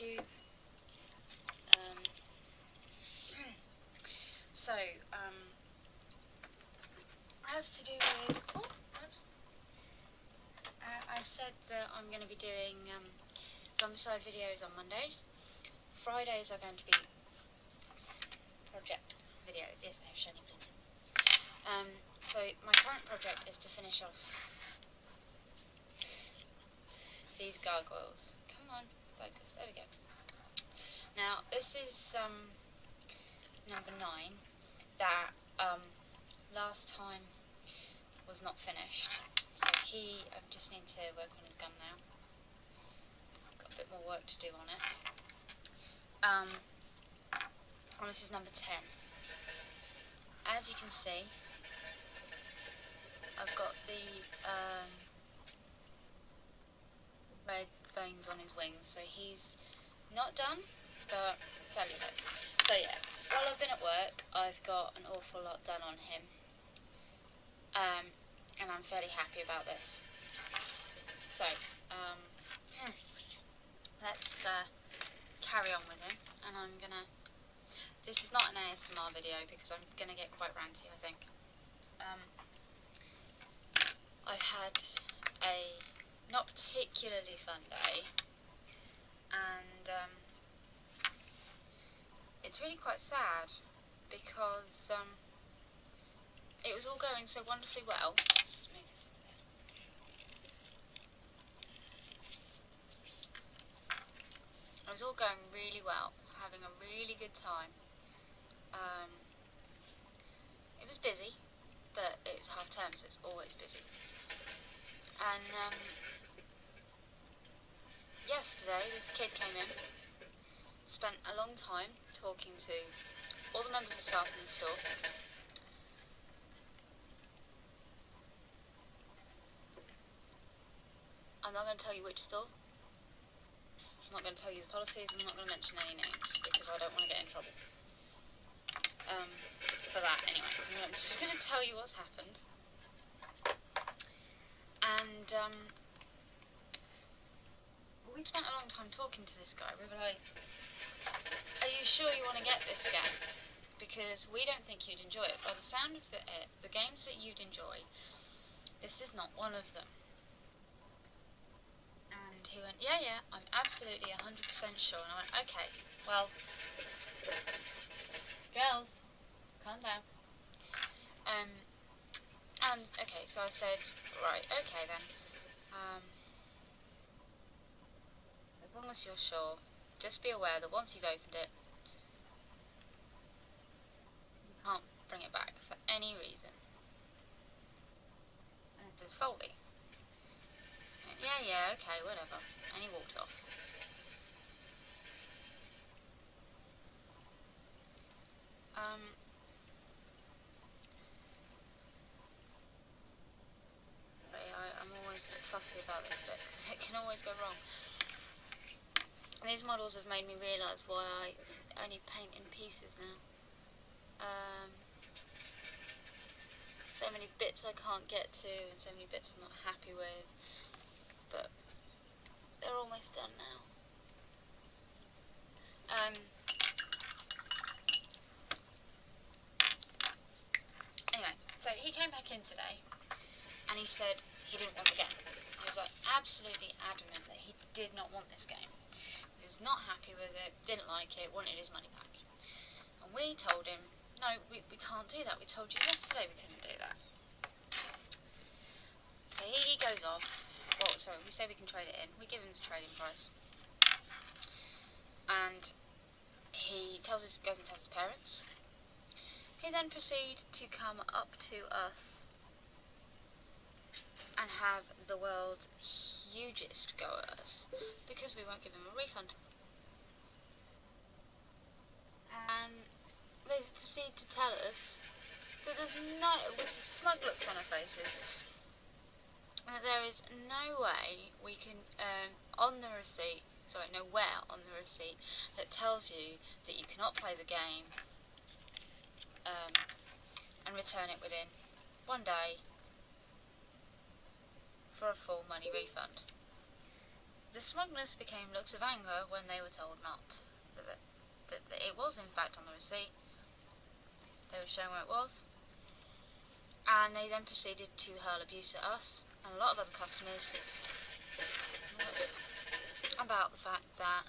YouTube. Has to do with, I've said that I'm going to be doing Zombicide videos on Mondays. Fridays are going to be project videos. Yes, I have shiny blinkers. So my current project is to finish off these gargoyles. Come on, focus. There we go. Now this is number 9 that last time was not finished. So I just need to work on his gun now. Got a bit more work to do on it. And this is number 10. As you can see, I've got the red veins on his wings, so he's not done, but fairly close. So yeah, while I've been at work, I've got an awful lot done on him, and I'm fairly happy about this. So let's carry on with him, and I'm gonna. This is not an ASMR video because I'm gonna get quite ranty, I think. I've had a not particularly fun day, and it's really quite sad because it was all going so wonderfully well. Let's move this a bit. It was all going really well, having a really good time. It was busy, but it was half term, so it's always busy. And yesterday, this kid came in, spent a long time talking to all the members of staff in the store. I'm not going to tell you which store. I'm not going to tell you the policies. I'm not going to mention any names because I don't want to get in trouble for that anyway. I'm just going to tell you what's happened. And we spent a long time talking to this guy. We were like, are you sure you want to get this game? Because we don't think you'd enjoy it. By the sound of it, the games that you'd enjoy, this is not one of them. And he went, yeah, I'm absolutely 100% sure. And I went, okay, well, girls, calm down. And, okay, so I said, right, okay then, as long as you're sure, just be aware that once you've opened it, you can't bring it back for any reason. And it says faulty. Yeah, okay, whatever. And he walks off. I'm always a bit fussy about this bit because it can always go wrong. And these models have made me realise why I only paint in pieces now. So many bits I can't get to, and so many bits I'm not happy with. But they're almost done now. Anyway, so he came back in today, and he said he didn't want the game. He was like absolutely adamant that he did not want this game. He was not happy with it, didn't like it, wanted his money back. And we told him, no, we can't do that. We told you yesterday we couldn't do that. So he goes off. Well, sorry, we say we can trade it in. We give him the trading price. And he goes and tells his parents. He then proceeds to come up to us and have the world's hugest go at us because we won't give him a refund. And they proceed to tell us that there's with smug looks on our faces, that there is no way we can, nowhere on the receipt that tells you that you cannot play the game and return it within 1 day for a full money refund. The smugness became looks of anger when they were told not. That it was in fact on the receipt. They were shown where it was. And they then proceeded to hurl abuse at us and a lot of other customers about the fact that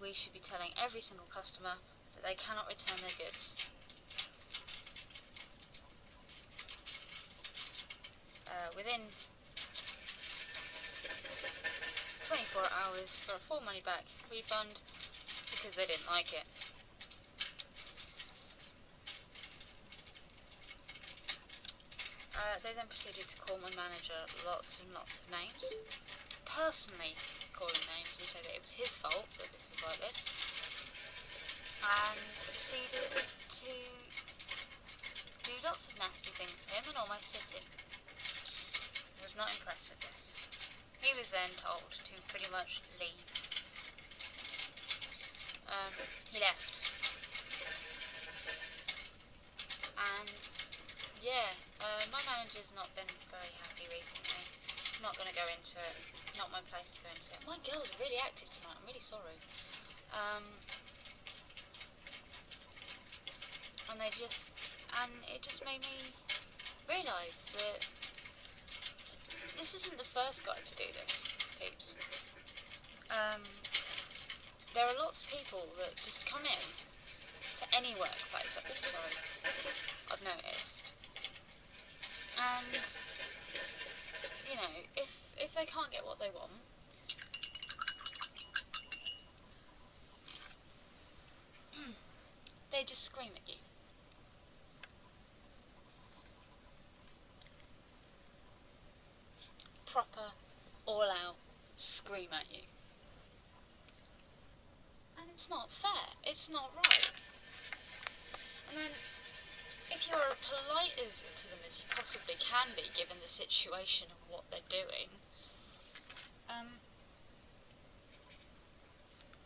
we should be telling every single customer that they cannot return their goods. Within 24 hours for a full money back refund because they didn't like it. They then proceeded to call my manager lots and lots of names, personally call him names and say that it was his fault that this was like this, and proceeded to do lots of nasty things to him and almost hit him. I was not impressed with this. He was then told to pretty much leave. He left. And yeah, my manager's not been very happy recently. I'm not going to go into it. Not my place to go into it. My girls are really active tonight. I'm really sorry. And it just made me realise that this isn't the first guy to do this, peeps. There are lots of people that just come in to any workplace. Oh, sorry. I've noticed. And, you know, if they can't get what they want, they just scream at you. Proper, all-out scream at you. And it's not fair. It's not right. And then, if you're as polite to them as you possibly can be, given the situation and what they're doing,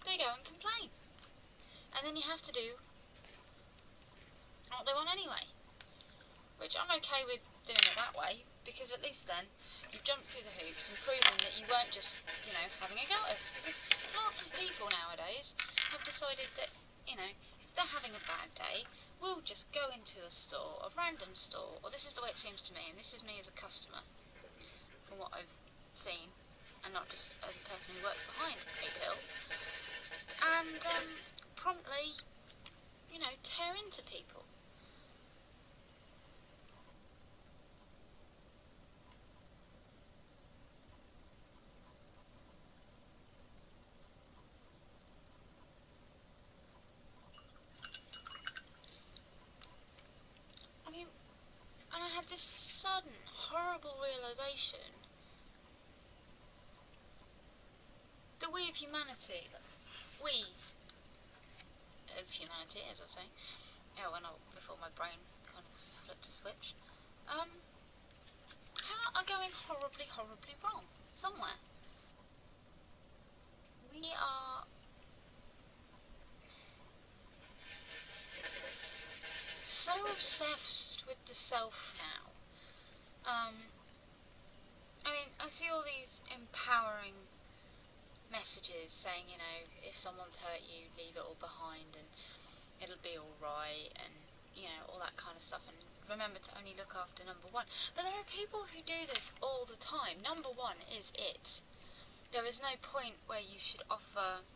they go and complain. And then you have to do what they want anyway. Which I'm okay with doing it that way, because at least then you've jumped through the hoops and proven that you weren't just, you know, having a go at us. Because lots of people nowadays have decided that, you know, if they're having a bad day, we'll just go into a store, a random store, or this is the way it seems to me, and this is me as a customer, from what I've seen, and not just as a person who works behind a till, and promptly, you know, tear into people. And I had this sudden, horrible realisation that we of humanity, as I was saying, before my brain kind of flipped a switch, are going horribly, horribly wrong somewhere. We are so obsessed with the self now. I see all these empowering messages saying, you know, if someone's hurt you, leave it all behind and it'll be alright, and, you know, all that kind of stuff, and remember to only look after number one. But there are people who do this all the time. Number one is it. There is no point where you should offer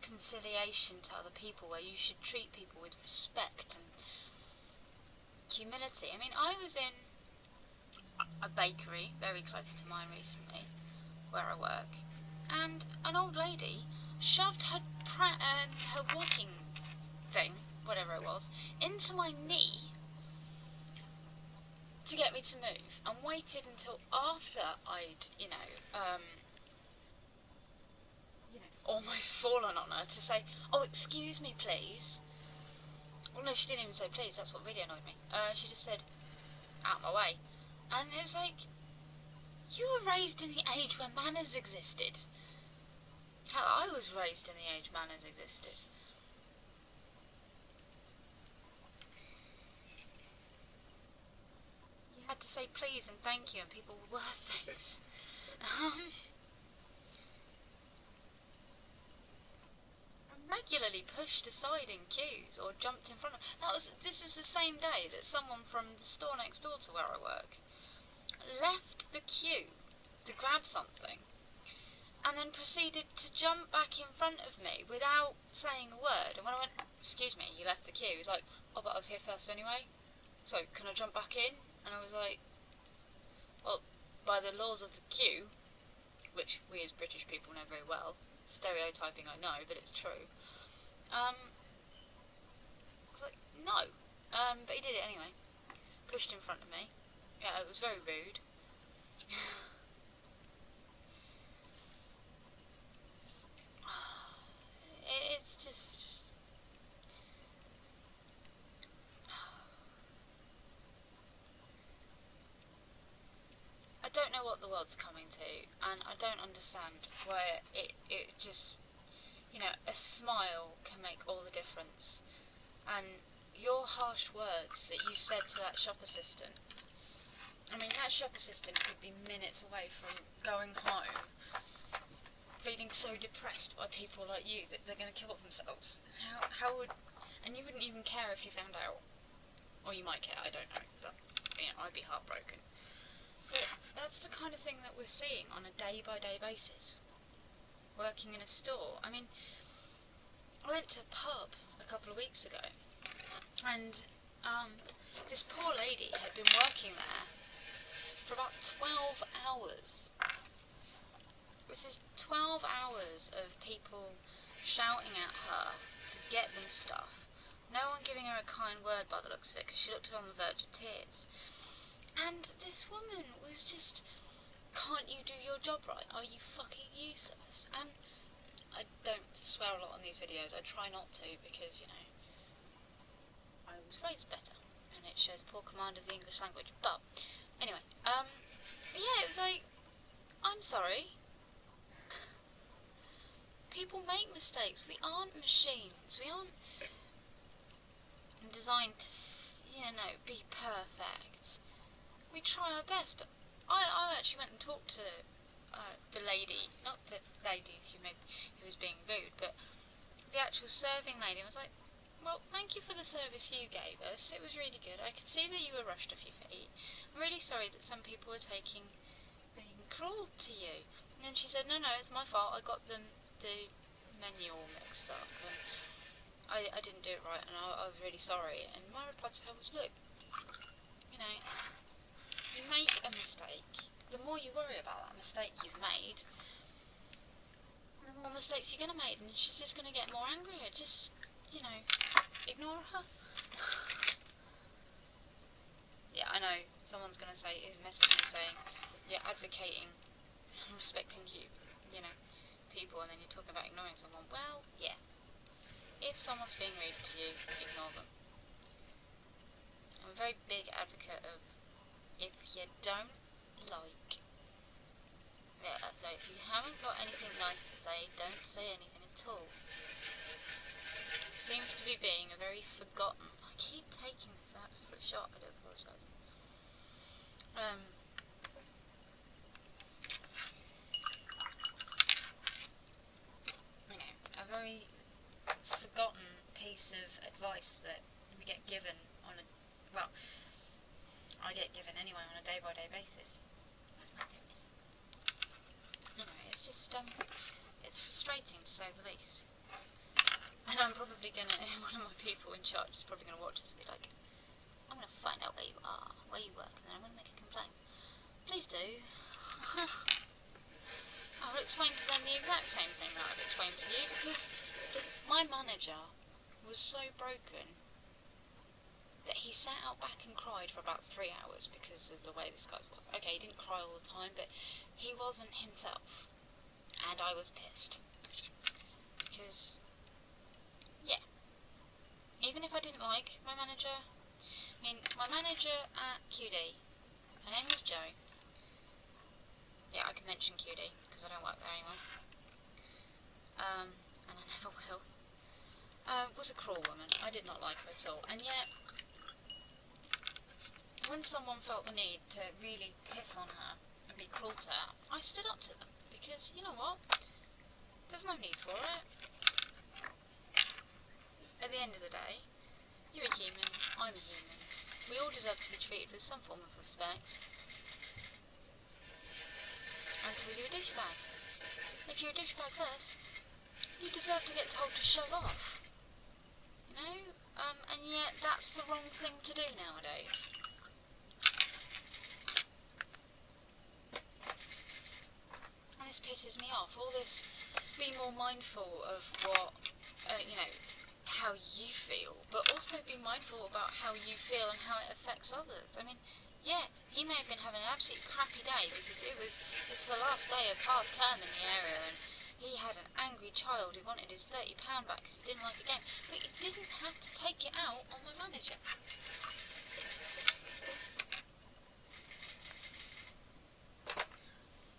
conciliation to other people, where you should treat people with respect and humility. I was in a bakery very close to mine recently, where I work, and an old lady shoved her walking thing, whatever it was, into my knee to get me to move, and waited until after I'd, almost fallen on her to say, "Oh, excuse me, please." Well, no, she didn't even say please, that's what really annoyed me. She just said, "Out of my way." And it was like, you were raised in the age where manners existed. Hell, I was raised in the age manners existed. You had to say please and thank you, and people were worth things. regularly pushed aside in queues or jumped in front of. This was the same day that someone from the store next door to where I work left the queue to grab something and then proceeded to jump back in front of me without saying a word. And when I went, "Excuse me, you left the queue," he was like, "Oh, but I was here first anyway, so can I jump back in?" And I was like, well, by the laws of the queue, which we as British people know very well, stereotyping I know, but it's true, I was like, no. But he did it anyway. Pushed in front of me. Yeah, it was very rude. It's just... I don't know what the world's coming to, and I don't understand why it just, you know, a smile can make all the difference. And your harsh words that you said to that shop assistant, I mean, that shop assistant could be minutes away from going home feeling so depressed by people like you that they're going to kill themselves. How would... And you wouldn't even care if you found out. Or you might care, I don't know, but, you know, I'd be heartbroken. But that's the kind of thing that we're seeing on a day-by-day basis. Working in a store. I mean, I went to a pub a couple of weeks ago, and this poor lady had been working there for about 12 hours. This is 12 hours of people shouting at her to get them stuff. No one giving her a kind word by the looks of it, because she looked on the verge of tears. And this woman was just, "Can't you do your job right? Are you fucking useless?" And I don't swear a lot on these videos. I try not to, because, you know, I was raised better, and it shows poor command of the English language. But anyway, yeah, it was like, I'm sorry. People make mistakes. We aren't machines. We aren't designed to, you know, be perfect. We try our best, but I actually went and talked to the lady, not the lady who was being rude, but the actual serving lady. I was like, "Well, thank you for the service you gave us. It was really good. I could see that you were rushed off your feet. I'm really sorry that some people were being cruel to you." And then she said, "No, it's my fault. I got the menu all mixed up, and I didn't do it right, and I was really sorry." And my reply to her was, "Look, you know, you make a mistake. The more you worry about that mistake you've made, the more mistakes you're going to make, and she's just going to get more angrier. Just, you know, ignore her." Yeah, I know, someone's going to message me saying, "You're advocating respecting you know, people, and then you're talking about ignoring someone." Well, yeah. If someone's being rude to you, ignore them. I'm a very big advocate of, if you don't like, so if you haven't got anything nice to say, don't say anything at all. It seems to be being a very forgotten... I keep taking this absolute shot, I do apologise. You know, a very forgotten piece of advice that we get given on a... well, I get given anyway on a day-by-day basis. Where's my therapist? Anyway, it's just, it's frustrating to say the least. And I'm probably gonna, one of my people in charge is probably gonna watch this and be like, "I'm gonna find out where you are, where you work, and then I'm gonna make a complaint." Please do. I will explain to them the exact same thing that I've explained to you, because my manager was so broken that he sat out back and cried for about 3 hours because of the way this guy was. Okay, he didn't cry all the time, but he wasn't himself. And I was pissed. Because, yeah. Even if I didn't like my manager, I mean, my manager at QD, her name was Jo. Yeah, I can mention QD, because I don't work there anymore. And I never will. Was a cruel woman. I did not like her at all. And yet, when someone felt the need to really piss on her and be cruel to her, I stood up to them, because, you know what, there's no need for it. at the end of the day, you're a human, I'm a human. We all deserve to be treated with some form of respect. And so you're a douchebag. If you're a douchebag first, you deserve to get told to show off. You know? And yet that's the wrong thing to do nowadays. And this pisses me off. All this, be more mindful of what, how you feel, but also be mindful about how you feel and how it affects others. I mean, yeah, he may have been having an absolutely crappy day because it's the last day of half term in the area, and he had an angry child who wanted his £30 back because he didn't like a game, but you didn't have to take it out on my manager.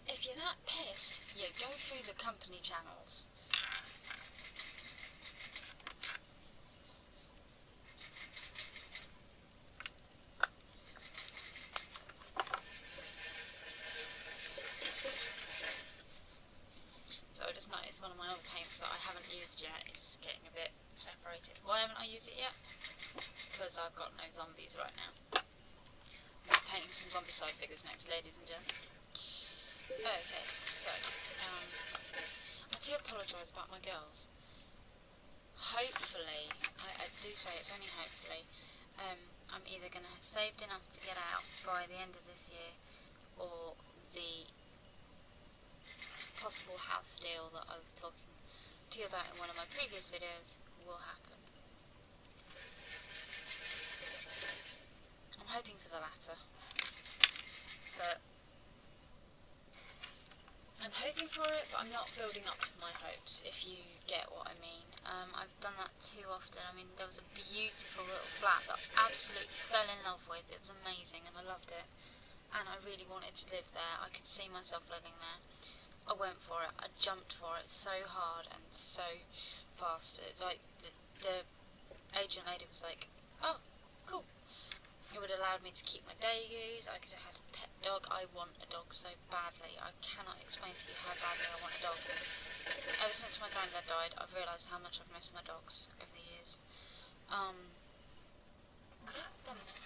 If you're that pissed, you go through the company channels. So I just noticed one of my other paints that I haven't used yet is getting a bit separated. Why haven't I used it yet? Because I've got no zombies right now. I'm painting some zombie side figures next, ladies and gents. Okay, so, I do apologise about my girls. Hopefully, I do say it's only hopefully, I'm either going to have saved enough to get out by the end of this year, or the possible house deal that I was talking to you about in one of my previous videos will happen. I'm hoping for the latter, but I'm hoping for it, but I'm not building up my hopes, if you get what I mean. I've done that too often. I mean, there was a beautiful little flat that I absolutely fell in love with. It was amazing and I loved it, and I really wanted to live there. I could see myself living there. I went for it. I jumped for it so hard and so fast. Like, the agent lady was like, oh, cool. It would have allowed me to keep my degus. I could have had a pet dog. I want a dog so badly. I cannot explain to you how badly I want a dog. Ever since my granddad died, I've realised how much I've missed my dogs over the years. Yeah, guns.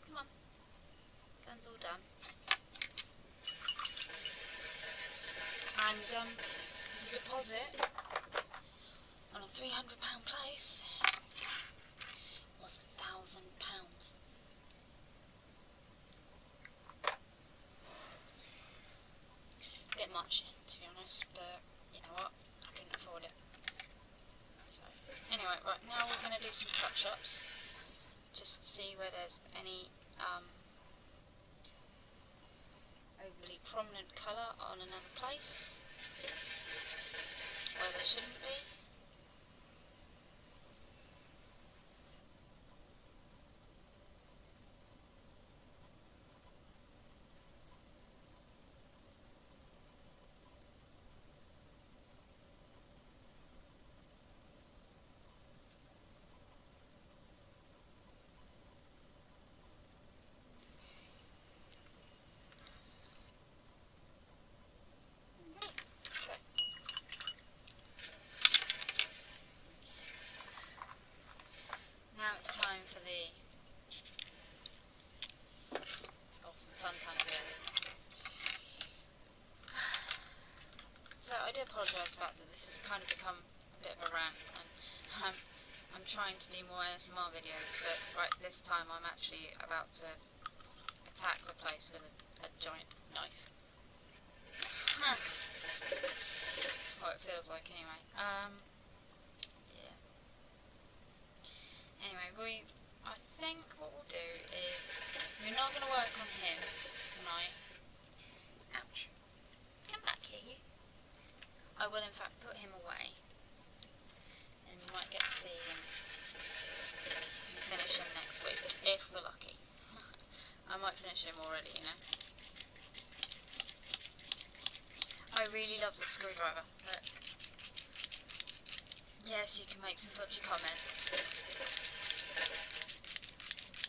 Come on. Guns all done. And the deposit on a £300 place was £1,000. Bit much, to be honest, but you know what? I couldn't afford it. So anyway, right now we're going to do some touch-ups, just to see where there's any overly prominent colour on another place where there shouldn't be. Now it's time for the awesome fun times again. So I do apologise about that. This has kind of become a bit of a rant, and I'm trying to do more ASMR videos, but right this time I'm actually about to attack the place with a giant knife. Well, it feels like anyway. Yeah. Anyway, I think what we'll do is, we're not going to work on him tonight. Ouch. Come back here, you. I will in fact put him away, and you might get to see him and finish him next week, if we're lucky. I might finish him already, you know. I really love the screwdriver. Look. Yes, you can make some dodgy comments,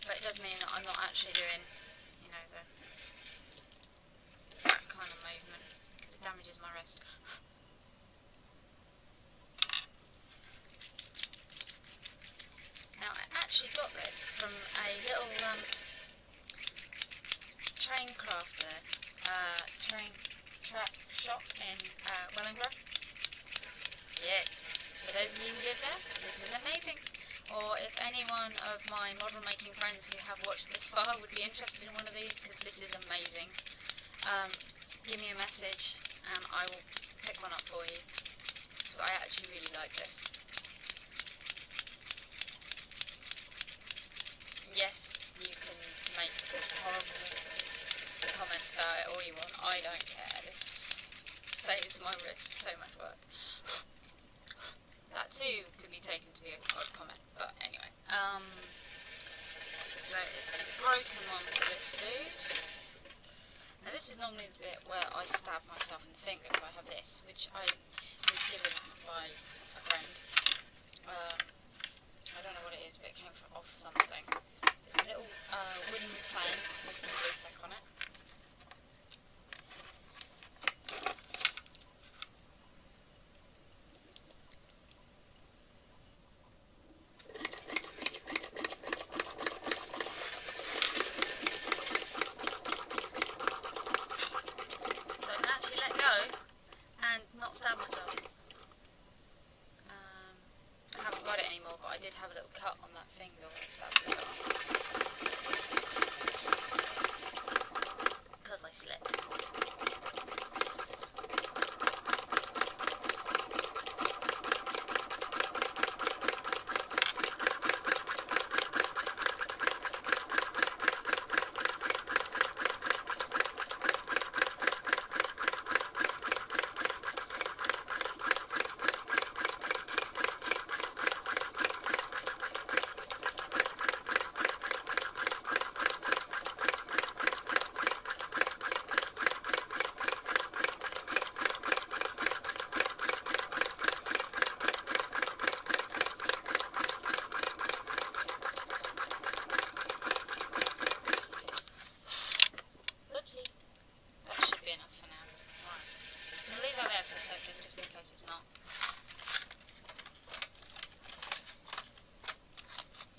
but it does mean that I'm not actually doing, you know, that kind of movement, because it damages my wrist. message and I will pick one up for you, because I actually really like this. Yes, you can make horrible comments about it all you want, I don't care. This saves my wrist so much work. That too could be taken to be a odd comment, but anyway. So it's the broken one for this dude. Now this is normally the bit where I stab myself in the finger, so I have this, which I was given by a friend. I don't know what it is, but it came off something. It's a little wooden plank with some glue tack on it. Stab myself. I haven't got it anymore, but I did have a little cut on that finger when I stabbed myself. Because I slipped. Just in case it's not.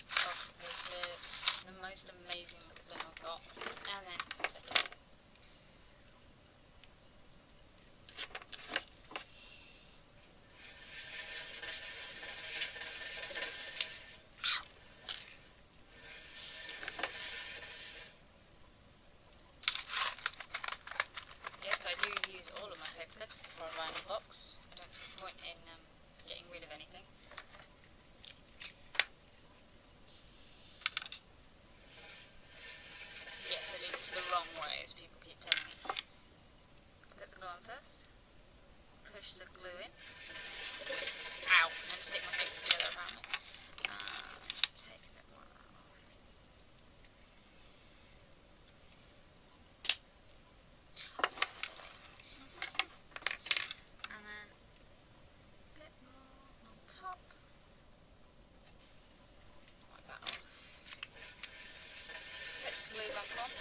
Box of clips, the most amazing little thing I've got, and then yes, I do use all of my paper clips before I line the box. I don't see the point in getting rid of anything. Yes, I do this the wrong way, as people keep telling me. Put the glue on first, push the glue in, ow, and stick my fingers together around it. Take a bit more of that off. And then a bit more on top. Wipe that off. Put the glue back on. Oops.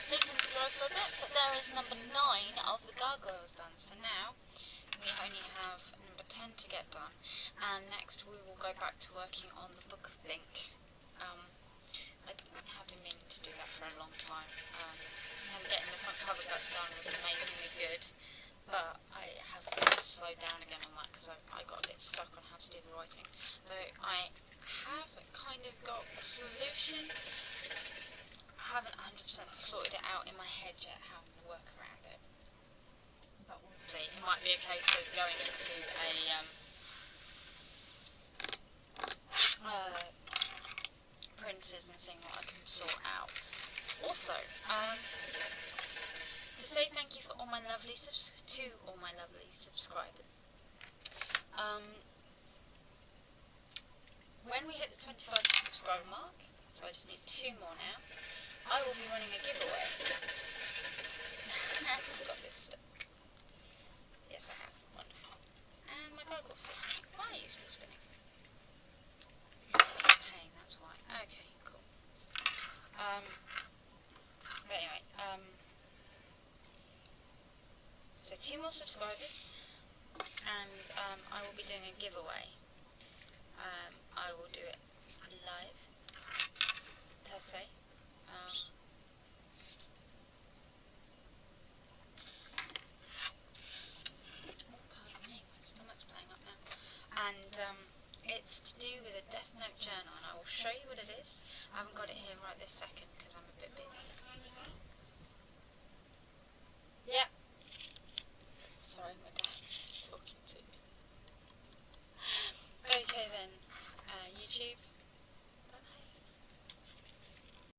Leave them to dry for a bit, but there is number 9 of the gargoyles done. So now we only have number 10 to get done, and next we will go back to working on the Book of Bink. I have been meaning to do that for a long time, and getting the front cover done was amazingly good, but I have slowed down again on that because I got a bit stuck on how to do the writing. So I have kind of got a solution. I haven't 100% sorted it out in my head yet how I'm going to work around it, but we'll see. It might be a case of going into printers and seeing what I can sort out. Also, to say thank you for all my lovely subscribers. When we hit the 25 subscriber mark, so I just need 2 more now, I will be running a giveaway. I've got this stuck. Yes, I have. Wonderful. And my gargoyle's still spinning. Why are you still spinning? Pain, that's why. Okay, cool. But anyway, so 2 more subscribers, and I will be doing a giveaway. I will do it live. what it is. I haven't got it here right this second because I'm a bit busy. Yep. Sorry, my dad's just talking to me. Okay then, YouTube.